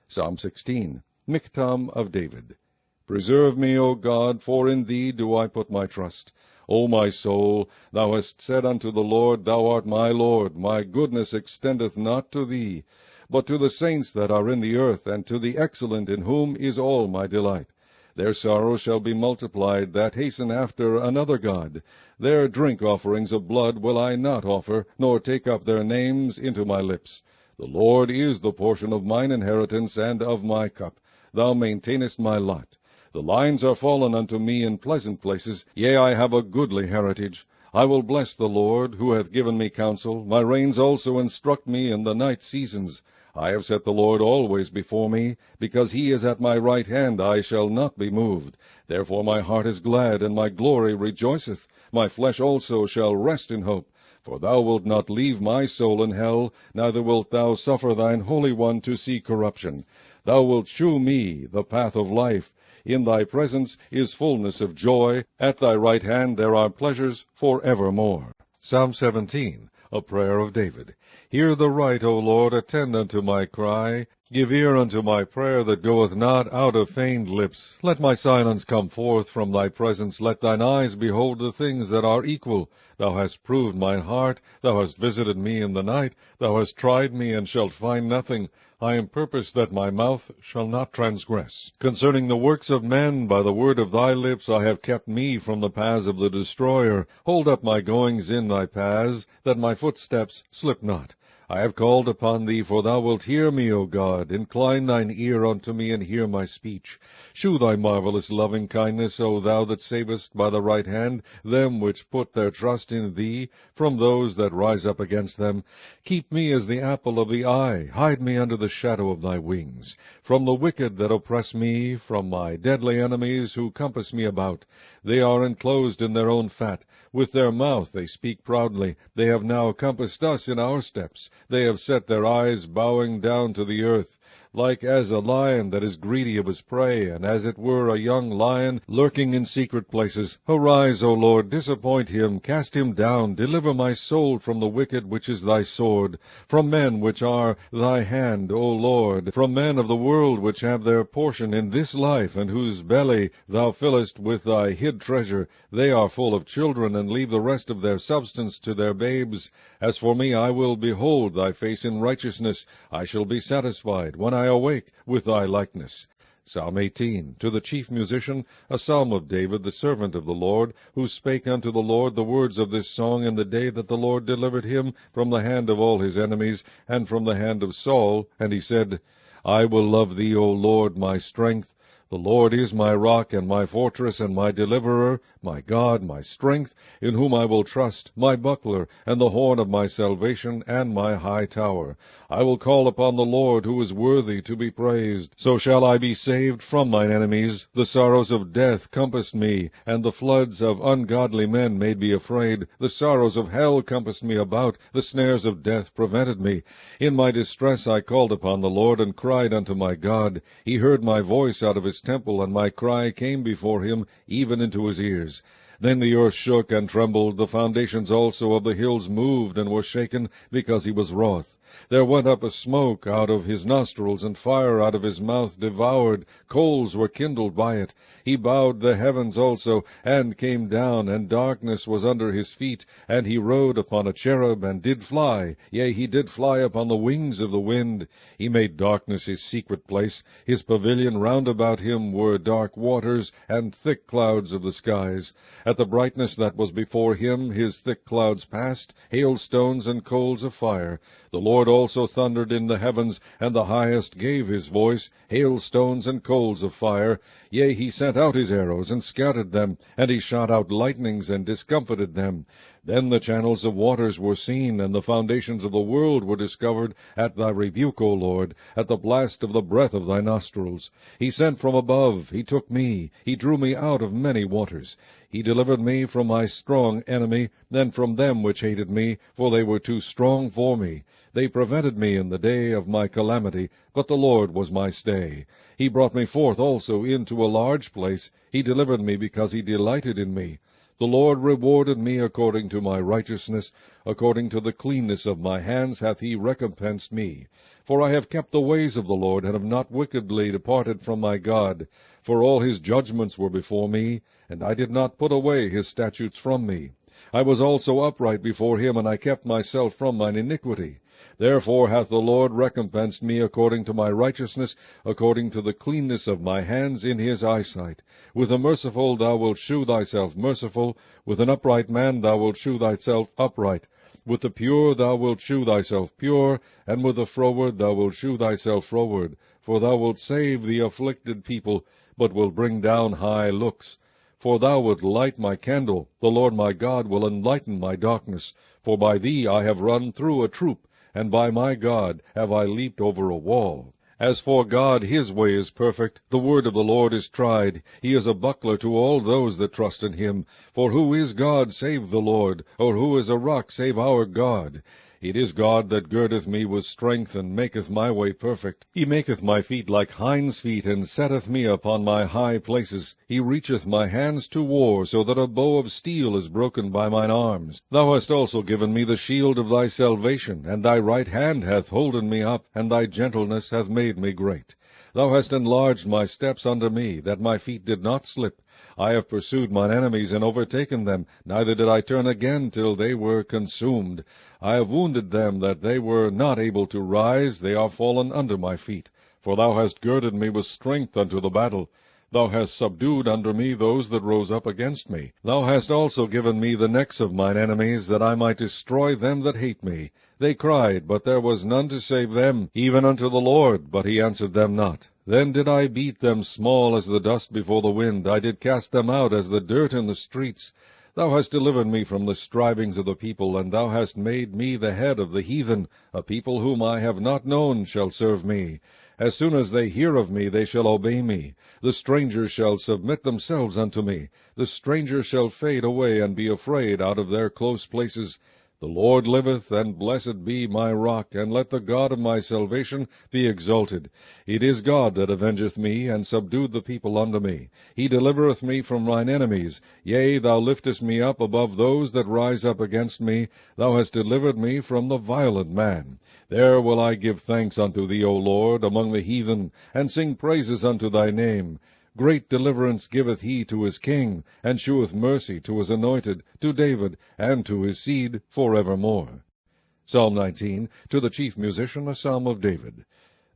Psalm 16, Miktam of David. Preserve me, O God, for in thee do I put my trust. O my soul, thou hast said unto the Lord, Thou art my Lord, my goodness extendeth not to thee, but to the saints that are in the earth, and to the excellent in whom is all my delight. Their sorrow shall be multiplied that hasten after another God. Their drink offerings of blood will I not offer, nor take up their names into my lips. The Lord is the portion of mine inheritance and of my cup. Thou maintainest my lot. The lines are fallen unto me in pleasant places. Yea, I have a goodly heritage. I will bless the Lord, who hath given me counsel. My reins also instruct me in the night seasons. I have set the Lord always before me. Because he is at my right hand, I shall not be moved. Therefore my heart is glad, and my glory rejoiceth. My flesh also shall rest in hope. For thou wilt not leave my soul in hell, neither wilt thou suffer thine Holy One to see corruption. Thou wilt shew me the path of life. In thy presence is fullness of joy. At thy right hand there are pleasures for evermore. Psalm 17, a prayer of David. Hear the right, O Lord, attend unto my cry. Give ear unto my prayer that goeth not out of feigned lips. Let my silence come forth from thy presence. Let thine eyes behold the things that are equal. Thou hast proved mine heart. Thou hast visited me in the night. Thou hast tried me, and shalt find nothing. I am purposed that my mouth shall not transgress. Concerning the works of men, by the word of thy lips, I have kept me from the paths of the destroyer. Hold up my goings in thy paths, that my footsteps slip not. I have called upon thee, for thou wilt hear me, O God. Incline thine ear unto me, and hear my speech. Shew thy marvelous loving kindness, O thou that savest by the right hand them which put their trust in thee, from those that rise up against them. Keep me as the apple of the eye. Hide me under the shadow of thy wings. From the wicked that oppress me, from my deadly enemies who compass me about. They are enclosed in their own fat. With their mouth they speak proudly. They have now compassed us in our steps. They have set their eyes bowing down to the earth. Like as a lion that is greedy of his prey, and as it were a young lion lurking in secret places. Arise, O Lord, disappoint him, cast him down, deliver my soul from the wicked, which is thy sword, from men which are thy hand, O Lord, from men of the world which have their portion in this life, and whose belly thou fillest with thy hid treasure. They are full of children, and leave the rest of their substance to their babes. As for me, I will behold thy face in righteousness. I shall be satisfied when I awake with thy likeness. Psalm 18, to the chief musician, a psalm of David, the servant of the Lord, who spake unto the Lord the words of this song in the day that the Lord delivered him from the hand of all his enemies, and from the hand of Saul. And he said, I will love thee, O Lord, my strength. The Lord is my rock, and my fortress, and my deliverer, my God, my strength, in whom I will trust, my buckler, and the horn of my salvation, and my high tower. I will call upon the Lord, who is worthy to be praised. So shall I be saved from mine enemies. The sorrows of death compassed me, and the floods of ungodly men made me afraid. The sorrows of hell compassed me about. The snares of death prevented me. In my distress I called upon the Lord, and cried unto my God. He heard my voice out of his temple, and my cry came before him, even into his ears. Then the earth shook and trembled, the foundations also of the hills moved and were shaken, because he was wroth. There went up a smoke out of his nostrils, and fire out of his mouth devoured. Coals were kindled by it. He bowed the heavens also, and came down, and darkness was under his feet. And he rode upon a cherub, and did fly. Yea, he did fly upon the wings of the wind. He made darkness his secret place. His pavilion round about him were dark waters, and thick clouds of the skies. At the brightness that was before him his thick clouds passed, hailstones and coals of fire. The Lord also thundered in the heavens, and the highest gave his voice, hailstones and coals of fire. Yea, he sent out his arrows, and scattered them, and he shot out lightnings, and discomfited them. Then the channels of waters were seen, and the foundations of the world were discovered, at thy rebuke, O Lord, at the blast of the breath of thy nostrils. He sent from above, he took me, he drew me out of many waters. He delivered me from my strong enemy, and from them which hated me, for they were too strong for me. They prevented me in the day of my calamity, but the Lord was my stay. He brought me forth also into a large place. He delivered me because he delighted in me. The Lord rewarded me according to my righteousness, according to the cleanness of my hands hath he recompensed me. For I have kept the ways of the Lord, and have not wickedly departed from my God. For all his judgments were before me, and I did not put away his statutes from me. I was also upright before him, and I kept myself from mine iniquity. Therefore hath the Lord recompensed me according to my righteousness, according to the cleanness of my hands in his eyesight. With the merciful thou wilt shew thyself merciful, with an upright man thou wilt shew thyself upright. With the pure thou wilt shew thyself pure, and with the froward thou wilt shew thyself froward. For thou wilt save the afflicted people, but wilt bring down high looks. For thou wilt light my candle, the Lord my God will enlighten my darkness. For by thee I have run through a troop, and by my God have I leaped over a wall. As for God, his way is perfect, the word of the Lord is tried. He is a buckler to all those that trust in him. For who is God save the Lord? Or who is a rock save our God? It is God that girdeth me with strength, and maketh my way perfect. He maketh my feet like hinds' feet, and setteth me upon my high places. He reacheth my hands to war, so that a bow of steel is broken by mine arms. Thou hast also given me the shield of thy salvation, and thy right hand hath holden me up, and thy gentleness hath made me great. Thou hast enlarged my steps under me, that my feet did not slip. I have pursued mine enemies and overtaken them, neither did I turn again till they were consumed. I have wounded them that they were not able to rise, they are fallen under my feet. For thou hast girded me with strength unto the battle. Thou hast subdued under me those that rose up against me. Thou hast also given me the necks of mine enemies, that I might destroy them that hate me. They cried, but there was none to save them, even unto the Lord, but he answered them not. Then did I beat them small as the dust before the wind. I did cast them out as the dirt in the streets. Thou hast delivered me from the strivings of the people, and thou hast made me the head of the heathen. A people whom I have not known shall serve me. As soon as they hear of me, they shall obey me. The strangers shall submit themselves unto me. The strangers shall fade away, and be afraid out of their close places. The Lord liveth, and blessed be my rock, and let the God of my salvation be exalted. It is God that avengeth me, and subdued the people unto me. He delivereth me from mine enemies. Yea, thou liftest me up above those that rise up against me. Thou hast delivered me from the violent man. There will I give thanks unto thee, O Lord, among the heathen, and sing praises unto thy name. Great deliverance giveth he to his king, and sheweth mercy to his anointed, to David, and to his seed for evermore. Psalm 19, to the chief musician, a psalm of David.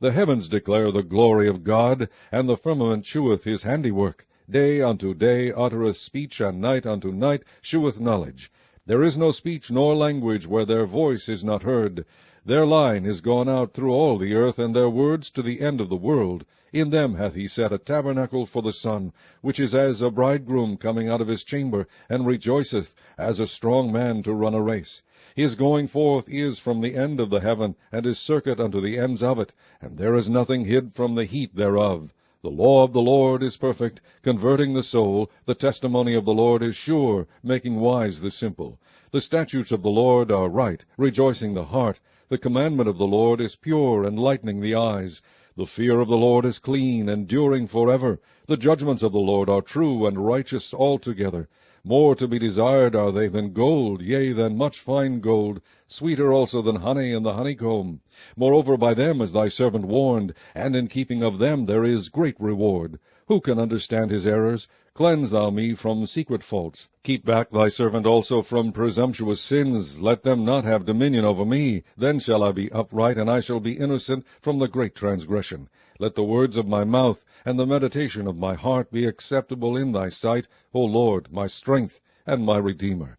The heavens declare the glory of God, and the firmament sheweth his handiwork. Day unto day uttereth speech, and night unto night sheweth knowledge. There is no speech nor language where their voice is not heard. Their line is gone out through all the earth, and their words to the end of the world. In them hath he set a tabernacle for the sun, which is as a bridegroom coming out of his chamber, and rejoiceth, as a strong man to run a race. His going forth is from the end of the heaven, and his circuit unto the ends of it, and there is nothing hid from the heat thereof. The law of the Lord is perfect, converting the soul. The testimony of the Lord is sure, making wise the simple. The statutes of the Lord are right, rejoicing the heart. The commandment of the Lord is pure, enlightening the eyes. The fear of the Lord is clean, enduring forever. The judgments of the Lord are true and righteous altogether. More to be desired are they than gold, yea, than much fine gold, sweeter also than honey and the honeycomb. Moreover, by them is thy servant warned, and in keeping of them there is great reward. Who can understand his errors? Cleanse thou me from secret faults. Keep back thy servant also from presumptuous sins. Let them not have dominion over me. Then shall I be upright, and I shall be innocent from the great transgression. Let the words of my mouth and the meditation of my heart be acceptable in thy sight, O Lord, my strength and my Redeemer.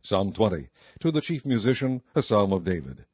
Psalm 20, to the chief musician, a psalm of David.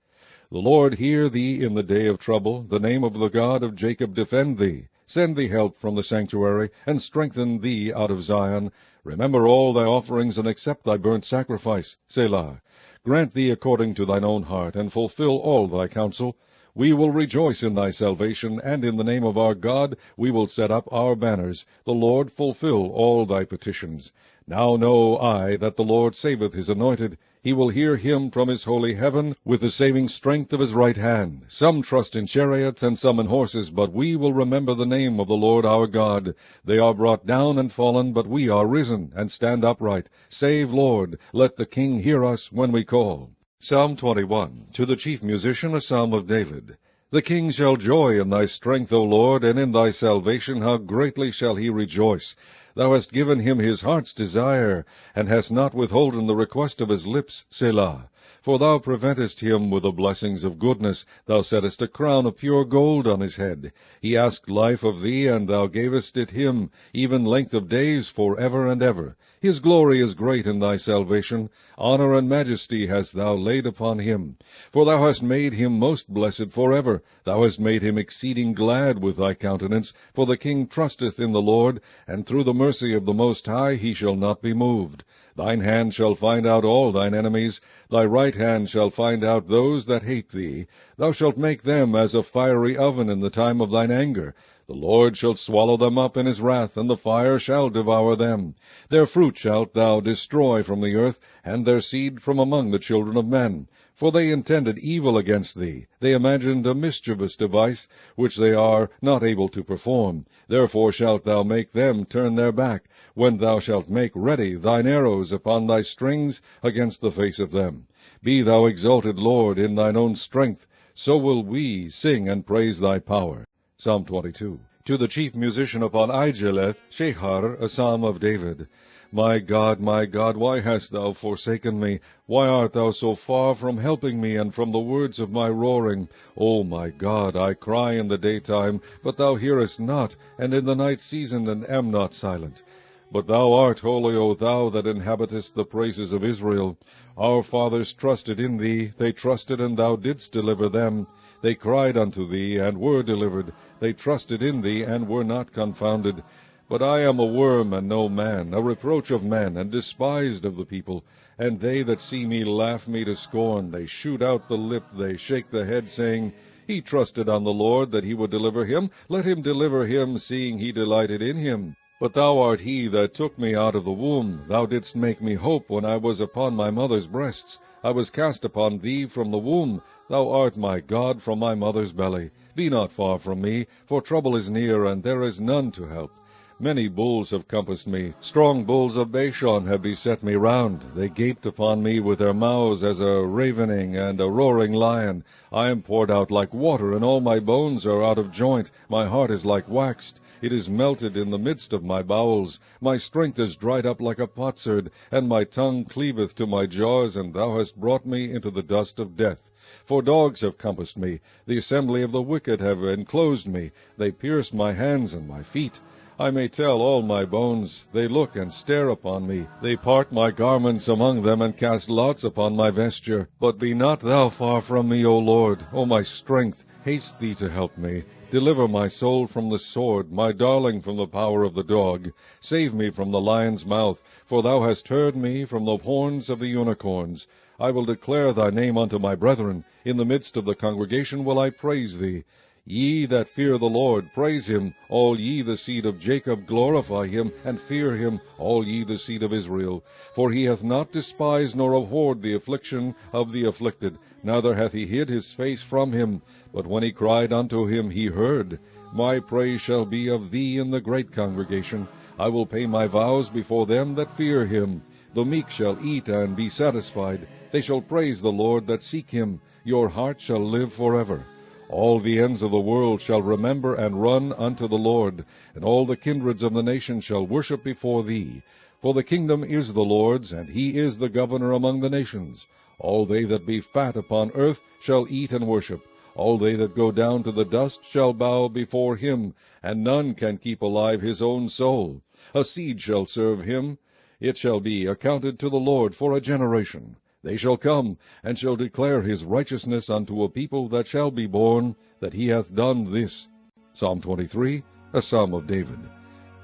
The Lord hear thee in the day of trouble. The name of the God of Jacob defend thee. Send thee help from the sanctuary, and strengthen thee out of Zion. Remember all thy offerings, and accept thy burnt sacrifice. Selah. Grant thee according to thine own heart, and fulfill all thy counsel. We will rejoice in thy salvation, and in the name of our God we will set up our banners. The Lord fulfill all thy petitions. Now know I that the Lord saveth his anointed. He will hear him from his holy heaven with the saving strength of his right hand. Some trust in chariots and some in horses, but we will remember the name of the Lord our God. They are brought down and fallen, but we are risen and stand upright. Save, Lord, let the King hear us when we call. Psalm 21. To the chief musician, a psalm of David. The king shall joy in thy strength, O Lord, and in thy salvation how greatly shall he rejoice. Thou hast given him his heart's desire, and hast not withholden the request of his lips, Selah. For thou preventest him with the blessings of goodness. Thou settest a crown of pure gold on his head. He asked life of thee, and thou gavest it him, even length of days for ever and ever. His glory is great in thy salvation. Honor and majesty hast thou laid upon him. For thou hast made him most blessed forever. Thou hast made him exceeding glad with thy countenance. For the king trusteth in the Lord, and through the mercy of the Most High he shall not be moved. Thine hand shall find out all thine enemies. Thy right hand shall find out those that hate thee. Thou shalt make them as a fiery oven in the time of thine anger. The Lord shall swallow them up in his wrath, and the fire shall devour them. Their fruit shalt thou destroy from the earth, and their seed from among the children of men. For they intended evil against thee. They imagined a mischievous device, which they are not able to perform. Therefore shalt thou make them turn their back, when thou shalt make ready thine arrows upon thy strings against the face of them. Be thou exalted, Lord, in thine own strength. So will we sing and praise thy power. Psalm 22. To the chief musician upon Ijeleth, Shechar, a psalm of David. My God, why hast thou forsaken me? Why art thou so far from helping me, and from the words of my roaring? O my God, I cry in the daytime, but thou hearest not, and in the night season, and am not silent. But thou art holy, O thou that inhabitest the praises of Israel. Our fathers trusted in thee, they trusted, and thou didst deliver them. They cried unto thee, and were delivered. They trusted in thee, and were not confounded. But I am a worm and no man, a reproach of men, and despised of the people. And they that see me laugh me to scorn. They shoot out the lip, they shake the head, saying, He trusted on the Lord, that he would deliver him. Let him deliver him, seeing he delighted in him. But thou art he that took me out of the womb. Thou didst make me hope when I was upon my mother's breasts. I was cast upon thee from the womb. Thou art my God from my mother's belly. Be not far from me, for trouble is near, and there is none to help. Many bulls have compassed me. Strong bulls of Bashan have beset me round. They gaped upon me with their mouths as a ravening and a roaring lion. I am poured out like water, and all my bones are out of joint. My heart is like waxed. It is melted in the midst of my bowels. My strength is dried up like a potsherd, and my tongue cleaveth to my jaws, and thou hast brought me into the dust of death. For dogs have compassed me. The assembly of the wicked have enclosed me. They pierced my hands and my feet. I may tell all my bones. They look and stare upon me. They part my garments among them, and cast lots upon my vesture. But be not thou far from me, O Lord. O my strength, haste thee to help me. Deliver my soul from the sword, my darling from the power of the dog. Save me from the lion's mouth, for thou hast heard me from the horns of the unicorns. I will declare thy name unto my brethren. In the midst of the congregation will I praise thee. Ye that fear the Lord, praise him. All ye the seed of Jacob, glorify him, and fear him, all ye the seed of Israel. For he hath not despised nor abhorred the affliction of the afflicted, neither hath he hid his face from him. But when he cried unto him, he heard. My praise shall be of thee in the great congregation. I will pay my vows before them that fear him. The meek shall eat and be satisfied. They shall praise the Lord that seek him. Your heart shall live forever. All the ends of the world shall remember and run unto the Lord, and all the kindreds of the nations shall worship before thee. For the kingdom is the Lord's, and he is the governor among the nations. All they that be fat upon earth shall eat and worship. All they that go down to the dust shall bow before him, and none can keep alive his own soul. A seed shall serve him. It shall be accounted to the Lord for a generation. They shall come, and shall declare his righteousness unto a people that shall be born, that he hath done this. Psalm 23, a psalm of David.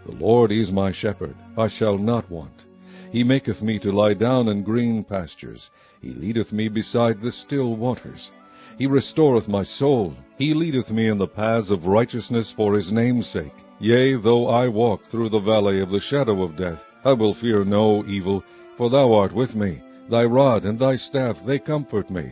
The Lord is my shepherd, I shall not want. He maketh me to lie down in green pastures. He leadeth me beside the still waters. He restoreth my soul. He leadeth me in the paths of righteousness for his name's sake. Yea, though I walk through the valley of the shadow of death, I will fear no evil, for thou art with me. Thy rod and thy staff, they comfort me.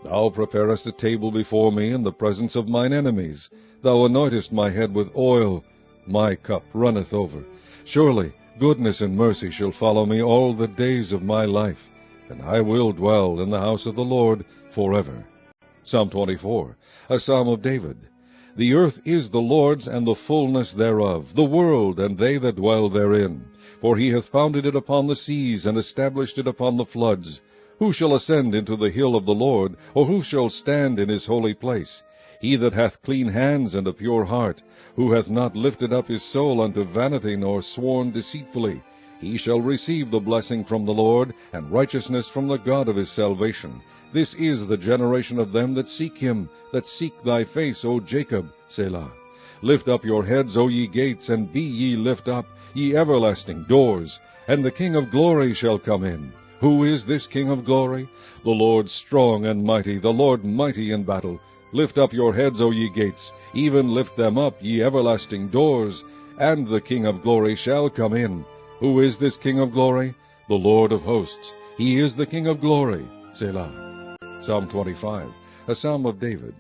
Thou preparest a table before me in the presence of mine enemies. Thou anointest my head with oil. My cup runneth over. Surely goodness and mercy shall follow me all the days of my life, and I will dwell in the house of the Lord forever. Psalm 24, a psalm of David. The earth is the Lord's, and the fullness thereof, the world, and they that dwell therein. For he hath founded it upon the seas, and established it upon the floods. Who shall ascend into the hill of the Lord, or who shall stand in his holy place? He that hath clean hands and a pure heart, who hath not lifted up his soul unto vanity, nor sworn deceitfully, he shall receive the blessing from the Lord, and righteousness from the God of his salvation. This is the generation of them that seek him, that seek thy face, O Jacob. Selah. Lift up your heads, O ye gates, and be ye lift up, ye everlasting doors, and the King of glory shall come in. Who is this King of glory? The Lord strong and mighty, the Lord mighty in battle. Lift up your heads, O ye gates, even lift them up, ye everlasting doors, and the King of glory shall come in. Who is this King of glory? The Lord of hosts. He is the King of glory. Selah. Psalm 25, a psalm of David.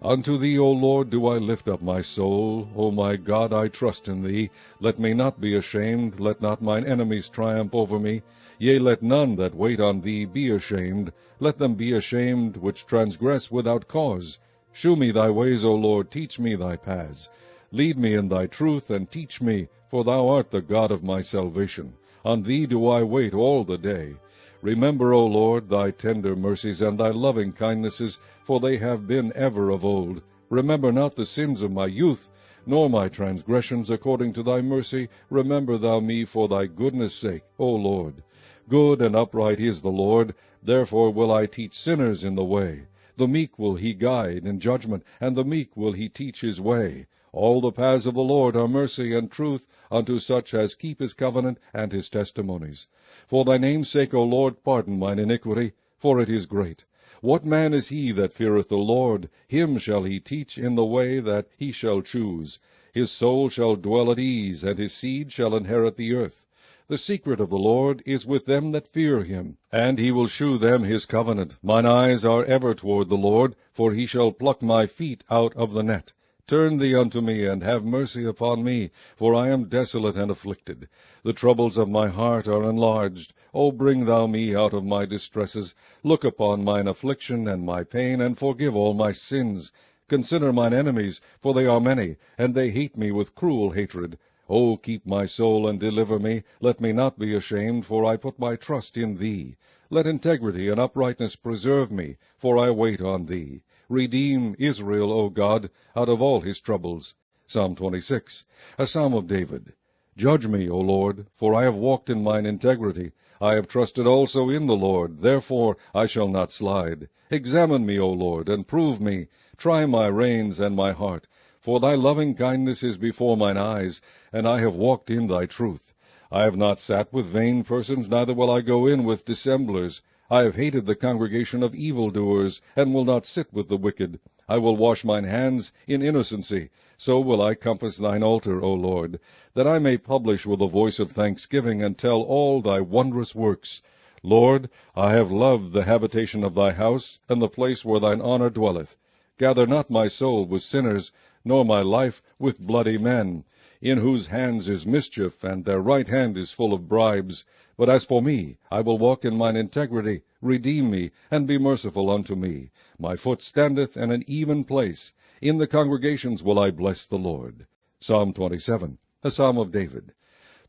Unto thee, O Lord, do I lift up my soul. O my God, I trust in thee. Let me not be ashamed, let not mine enemies triumph over me. Yea, let none that wait on thee be ashamed. Let them be ashamed which transgress without cause. Shew me thy ways, O Lord, teach me thy paths. Lead me in thy truth, and teach me, for thou art the God of my salvation. On thee do I wait all the day. Remember, O Lord, thy tender mercies and thy loving kindnesses, for they have been ever of old. Remember not the sins of my youth, nor my transgressions. According to thy mercy, remember thou me for thy goodness' sake, O Lord. Good and upright is the Lord, therefore will I teach sinners in the way. The meek will he guide in judgment, and the meek will he teach his way. All the paths of the Lord are mercy and truth unto such as keep his covenant and his testimonies. For thy name's sake, O Lord, pardon mine iniquity, for it is great. What man is he that feareth the Lord? Him shall he teach in the way that he shall choose. His soul shall dwell at ease, and his seed shall inherit the earth. The secret of the Lord is with them that fear him, and he will shew them his covenant. Mine eyes are ever toward the Lord, for he shall pluck my feet out of the net. Turn thee unto me, and have mercy upon me, for I am desolate and afflicted. The troubles of my heart are enlarged. O bring thou me out of my distresses. Look upon mine affliction and my pain, and forgive all my sins. Consider mine enemies, for they are many, and they hate me with cruel hatred. O keep my soul and deliver me. Let me not be ashamed, for I put my trust in thee. Let integrity and uprightness preserve me, for I wait on thee. Redeem Israel, O God, out of all his troubles. Psalm 26, a psalm of David. Judge me, O Lord, for I have walked in mine integrity. I have trusted also in the Lord, therefore I shall not slide. Examine me, O Lord, and prove me. Try my reins and my heart. For thy loving kindness is before mine eyes, and I have walked in thy truth. I have not sat with vain persons, neither will I go in with dissemblers. I have hated the congregation of evildoers, and will not sit with the wicked. I will wash mine hands in innocency. So will I compass thine altar, O Lord, that I may publish with a voice of thanksgiving, and tell all thy wondrous works. Lord, I have loved the habitation of thy house, and the place where thine honor dwelleth. Gather not my soul with sinners, nor my life with bloody men, in whose hands is mischief, and their right hand is full of bribes. But as for me, I will walk in mine integrity. Redeem me, and be merciful unto me. My foot standeth in an even place. In the congregations will I bless the Lord. Psalm 27, a psalm of David.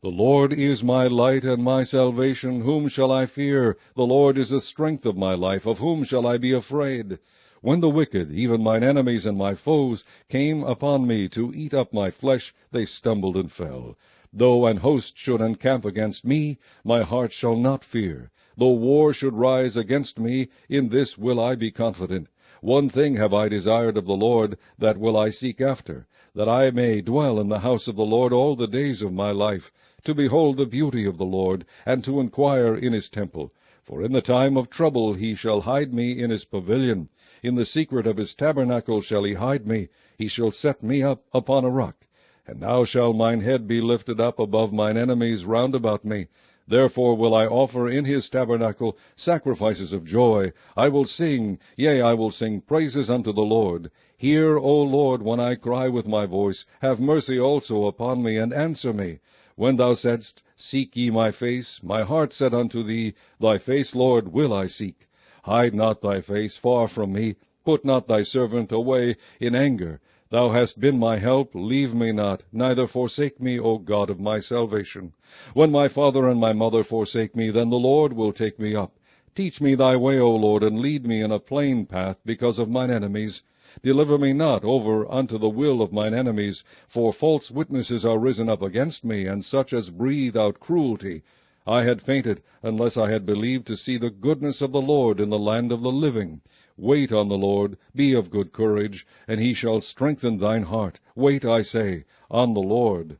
The Lord is my light and my salvation. Whom shall I fear? The Lord is the strength of my life. Of whom shall I be afraid? When the wicked, even mine enemies and my foes, came upon me to eat up my flesh, they stumbled and fell. Though an host should encamp against me, my heart shall not fear. Though war should rise against me, in this will I be confident. One thing have I desired of the Lord, that will I seek after, that I may dwell in the house of the Lord all the days of my life, to behold the beauty of the Lord, and to inquire in his temple. For in the time of trouble he shall hide me in his pavilion. In the secret of his tabernacle shall he hide me. He shall set me up upon a rock. And now shall mine head be lifted up above mine enemies round about me. Therefore will I offer in his tabernacle sacrifices of joy. I will sing, yea, I will sing praises unto the Lord. Hear, O Lord, when I cry with my voice. Have mercy also upon me, and answer me. When thou saidst, Seek ye my face, my heart said unto thee, Thy face, Lord, will I seek. Hide not thy face far from me. Put not thy servant away in anger. Thou hast been my help, leave me not, neither forsake me, O God of my salvation. When my father and my mother forsake me, then the Lord will take me up. Teach me thy way, O Lord, and lead me in a plain path because of mine enemies. Deliver me not over unto the will of mine enemies, for false witnesses are risen up against me, and such as breathe out cruelty. I had fainted, unless I had believed to see the goodness of the Lord in the land of the living. Wait on the Lord, be of good courage, and he shall strengthen thine heart. Wait, I say, on the Lord.